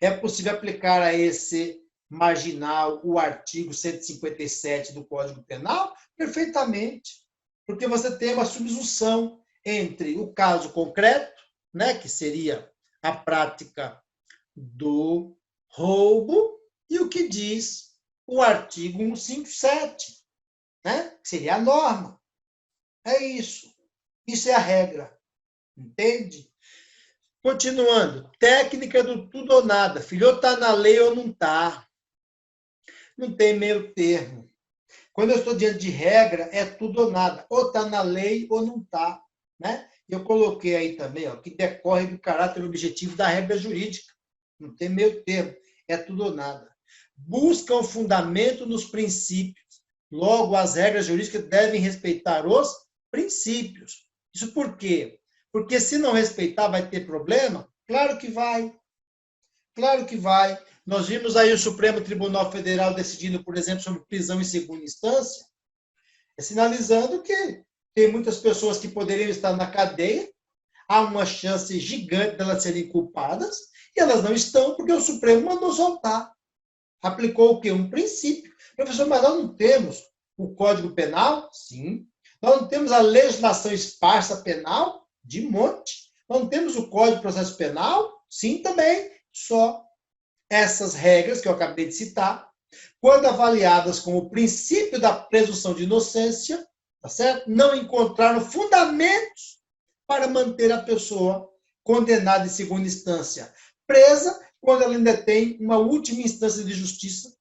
é possível aplicar a esse marginal o artigo 157 do Código Penal? Perfeitamente, porque você tem uma subsunção entre o caso concreto, né, que seria a prática do roubo, e o que diz o artigo 157, né? Que seria a norma. É isso. Isso é a regra. Entende? Continuando. Técnica do tudo ou nada. Filho, ou está na lei ou não está. Não tem meio termo. Quando eu estou diante de regra, é tudo ou nada. Ou está na lei ou não está. Né? Eu coloquei aí também, ó, que decorre do caráter objetivo da regra jurídica. Não tem meio termo. É tudo ou nada. Busca um fundamento nos princípios. Logo, as regras jurídicas devem respeitar os princípios. Isso por quê? Porque se não respeitar, vai ter problema? Claro que vai. Claro que vai. Nós vimos aí o Supremo Tribunal Federal decidindo, por exemplo, sobre prisão em segunda instância, sinalizando que tem muitas pessoas que poderiam estar na cadeia, há uma chance gigante de elas serem culpadas, e elas não estão porque o Supremo mandou soltar. Aplicou o quê? Um princípio. Professor, mas nós não temos o Código Penal? Sim. Nós não temos a legislação esparsa penal? De monte. Nós não temos o Código de Processo Penal? Sim, também. Só essas regras que eu acabei de citar, quando avaliadas com o princípio da presunção de inocência, tá certo? Não encontraram fundamentos para manter a pessoa condenada em segunda instância presa, quando ela ainda tem uma última instância de justiça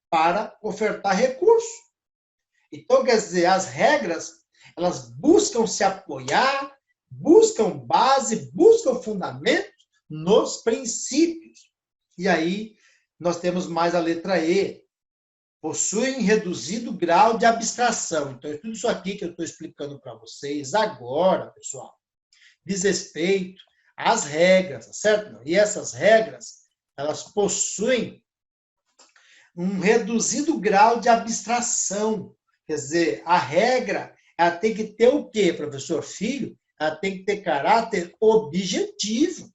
para ofertar recurso. Então, quer dizer, as regras, elas buscam se apoiar, buscam base, buscam fundamento nos princípios. E aí, nós temos mais a letra E. Possuem reduzido grau de abstração. Então, tudo isso aqui que eu estou explicando para vocês agora, pessoal, diz respeito às regras, certo? E essas regras, elas possuem um reduzido grau de abstração. Quer dizer, a regra, ela tem que ter o quê, professor Filho? Ela tem que ter caráter objetivo.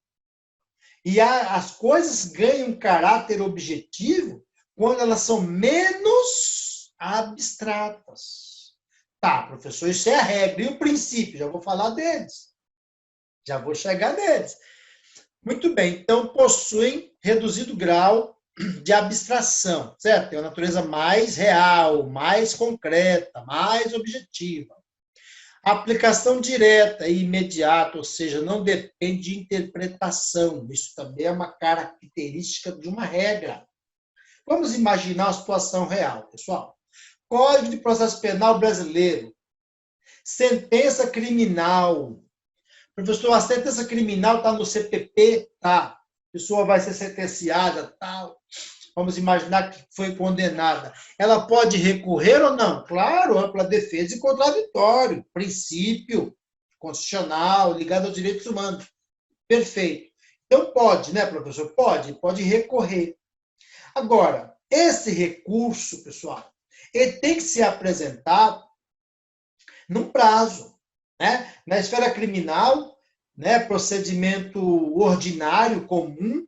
E as coisas ganham caráter objetivo quando elas são menos abstratas. Tá, professor, isso é a regra. E o princípio? Já vou falar deles. Já vou chegar neles. Muito bem, então possuem reduzido grau de abstração, certo? Tem uma natureza mais real, mais concreta, mais objetiva. A aplicação direta e imediata, ou seja, não depende de interpretação. Isso também é uma característica de uma regra. Vamos imaginar a situação real, pessoal. Código de Processo Penal Brasileiro. Sentença criminal. Professor, a sentença criminal está no CPP? Tá. A pessoa vai ser sentenciada, tal. Vamos imaginar que foi condenada. Ela pode recorrer ou não? Claro, ampla defesa e contraditório. Princípio constitucional, ligado aos direitos humanos. Perfeito. Então pode, né, professor? Pode recorrer. Agora, esse recurso, pessoal, ele tem que ser apresentado num prazo. Né? Na esfera criminal, né, procedimento ordinário, comum,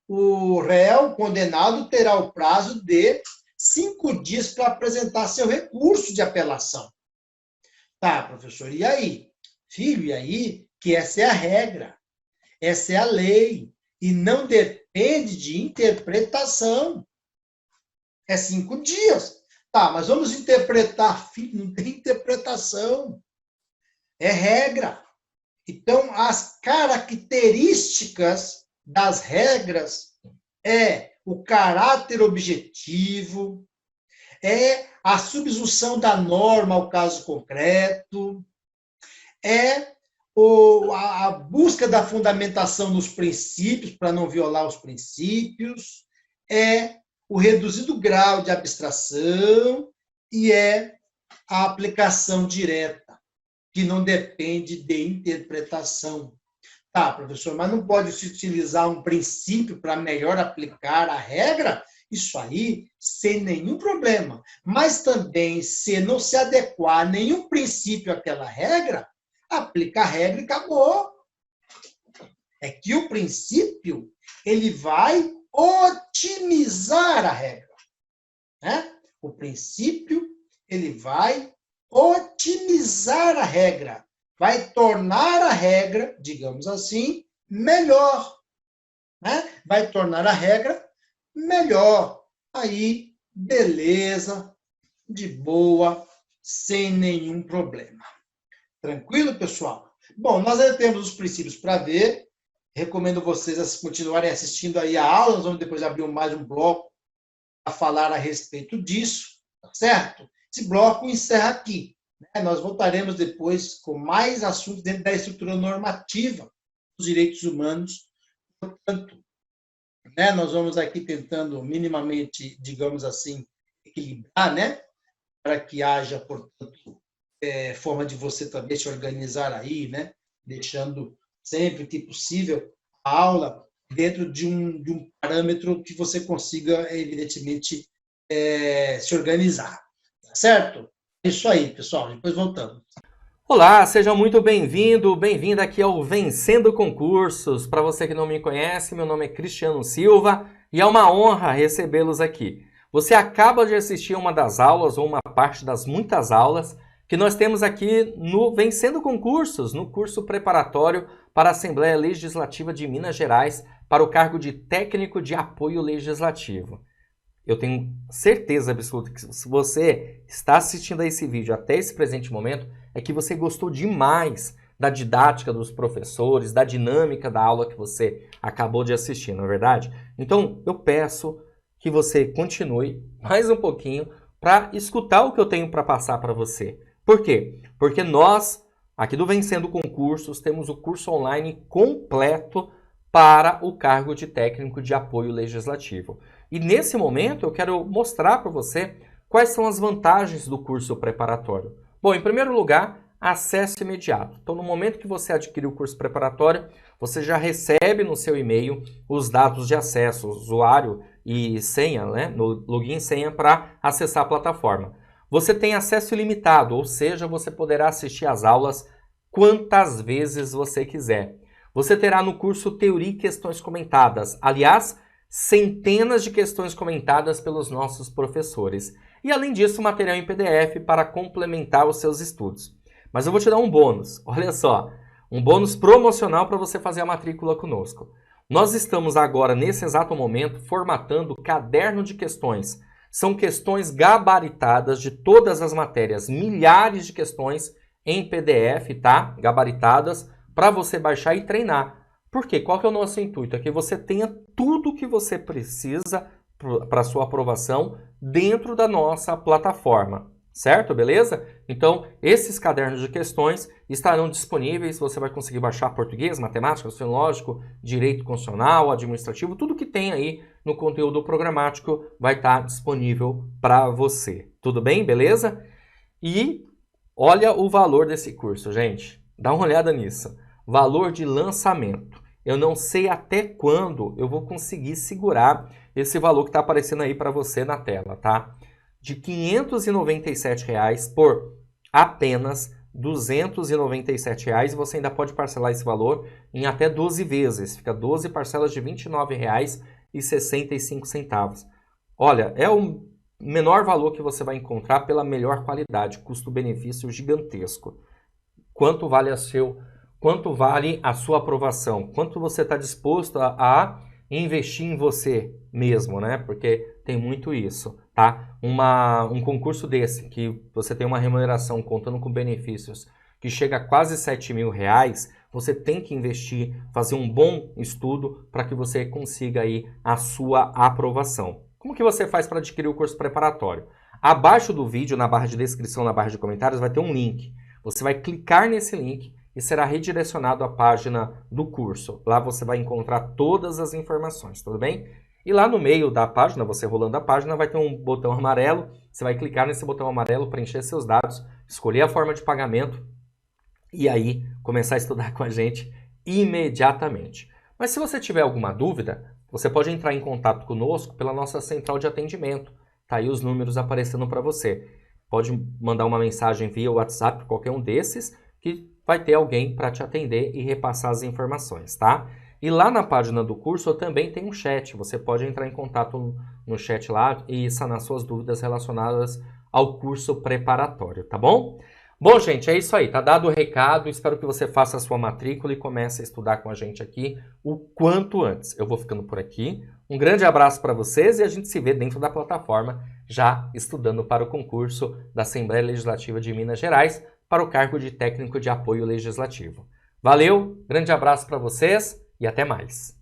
o réu condenado terá o prazo de 5 dias para apresentar seu recurso de apelação. Tá, professor, e aí? Filho, e aí? Que essa é a regra, essa é a lei, e não depende depende de interpretação. É 5 dias. Tá, mas vamos interpretar. Filho, não tem interpretação. É regra. Então, as características das regras é o caráter objetivo, é a subsunção da norma ao caso concreto, é a busca da fundamentação nos princípios, para não violar os princípios, é o reduzido grau de abstração e é a aplicação direta, que não depende de interpretação. Tá, professor, mas não pode se utilizar um princípio para melhor aplicar a regra? Isso aí, sem nenhum problema. Mas também, se não se adequar nenhum princípio àquela regra, aplica a regra e acabou. É que o princípio, ele vai otimizar a regra. Né? O princípio, ele vai otimizar a regra. Vai tornar a regra, digamos assim, melhor. Né? Vai tornar a regra melhor. Aí, beleza, de boa, sem nenhum problema. Tranquilo, pessoal? Bom, nós já temos os princípios para ver. Recomendo vocês continuarem assistindo aí a aula. Nós vamos depois abrir mais um bloco para falar a respeito disso, tá certo? Esse bloco encerra aqui. Né? Nós voltaremos depois com mais assuntos dentro da estrutura normativa dos direitos humanos. Portanto, né, nós vamos aqui tentando minimamente, digamos assim, equilibrar, né? Para que haja, portanto, forma de você também se organizar aí, né? Deixando sempre que possível a aula dentro de um parâmetro que você consiga, evidentemente, se organizar. Tá certo? É isso aí, pessoal. Depois voltamos. Olá, seja muito bem-vindo, bem-vinda aqui ao Vencendo Concursos. Para você que não me conhece, meu nome é Cristiano Silva e é uma honra recebê-los aqui. Você acaba de assistir uma das aulas ou uma parte das muitas aulas que nós temos aqui no Vencendo Concursos, no curso preparatório para a Assembleia Legislativa de Minas Gerais para o cargo de técnico de apoio legislativo. Eu tenho certeza absoluta que se você está assistindo a esse vídeo até esse presente momento, é que você gostou demais da didática dos professores, da dinâmica da aula que você acabou de assistir, não é verdade? Então, eu peço que você continue mais um pouquinho para escutar o que eu tenho para passar para você. Por quê? Porque nós, aqui do Vencendo Concursos, temos o curso online completo para o cargo de técnico de apoio legislativo. E nesse momento eu quero mostrar para você quais são as vantagens do curso preparatório. Bom, em primeiro lugar, acesso imediato. Então, no momento que você adquirir o curso preparatório, você já recebe no seu e-mail os dados de acesso, usuário e senha, né? No login e senha para acessar a plataforma. Você tem acesso ilimitado, ou seja, você poderá assistir às aulas quantas vezes você quiser. Você terá no curso Teoria e Questões Comentadas. Aliás, centenas de questões comentadas pelos nossos professores. E além disso, material em PDF para complementar os seus estudos. Mas eu vou te dar um bônus, olha só, um bônus promocional para você fazer a matrícula conosco. Nós estamos agora, nesse exato momento, formatando o caderno de questões. São questões gabaritadas de todas as matérias, milhares de questões em PDF, tá? Gabaritadas, para você baixar e treinar. Por quê? Qual que é o nosso intuito? É que você tenha tudo o que você precisa para sua aprovação dentro da nossa plataforma, certo? Beleza? Então, esses cadernos de questões estarão disponíveis, você vai conseguir baixar português, matemática, raciocínio lógico, direito constitucional, administrativo, tudo que tem aí no conteúdo programático vai estar disponível para você. Tudo bem? Beleza? E olha o valor desse curso, gente. Dá uma olhada nisso. Valor de lançamento. Eu não sei até quando eu vou conseguir segurar esse valor que está aparecendo aí para você na tela, tá? De R$ 597 por apenas R$ 297 e você ainda pode parcelar esse valor em até 12 vezes. Fica 12 parcelas de R$ 29,65. Olha, é o menor valor que você vai encontrar pela melhor qualidade, custo-benefício gigantesco. Quanto vale a sua aprovação? Quanto você está disposto a investir em você mesmo, né? Porque tem muito isso, tá? Um concurso desse, que você tem uma remuneração contando com benefícios que chega a quase R$ 7.000, você tem que investir, fazer um bom estudo para que você consiga aí a sua aprovação. Como que você faz para adquirir o curso preparatório? Abaixo do vídeo, na barra de descrição, na barra de comentários, vai ter um link. Você vai clicar nesse link e será redirecionado à página do curso. Lá você vai encontrar todas as informações, tudo bem? E lá no meio da página, você rolando a página, vai ter um botão amarelo. Você vai clicar nesse botão amarelo, preencher seus dados, escolher a forma de pagamento e aí começar a estudar com a gente imediatamente. Mas se você tiver alguma dúvida, você pode entrar em contato conosco pela nossa central de atendimento. Tá aí os números aparecendo para você. Pode mandar uma mensagem via WhatsApp, qualquer um desses, que vai ter alguém para te atender e repassar as informações, tá? E lá na página do curso eu também tenho um chat. Você pode entrar em contato no chat lá e sanar suas dúvidas relacionadas ao curso preparatório, tá bom? Bom, gente, é isso aí. Tá dado o recado. Espero que você faça a sua matrícula e comece a estudar com a gente aqui o quanto antes. Eu vou ficando por aqui. Um grande abraço para vocês e a gente se vê dentro da plataforma já estudando para o concurso da Assembleia Legislativa de Minas Gerais para o cargo de técnico de apoio legislativo. Valeu, grande abraço para vocês e até mais.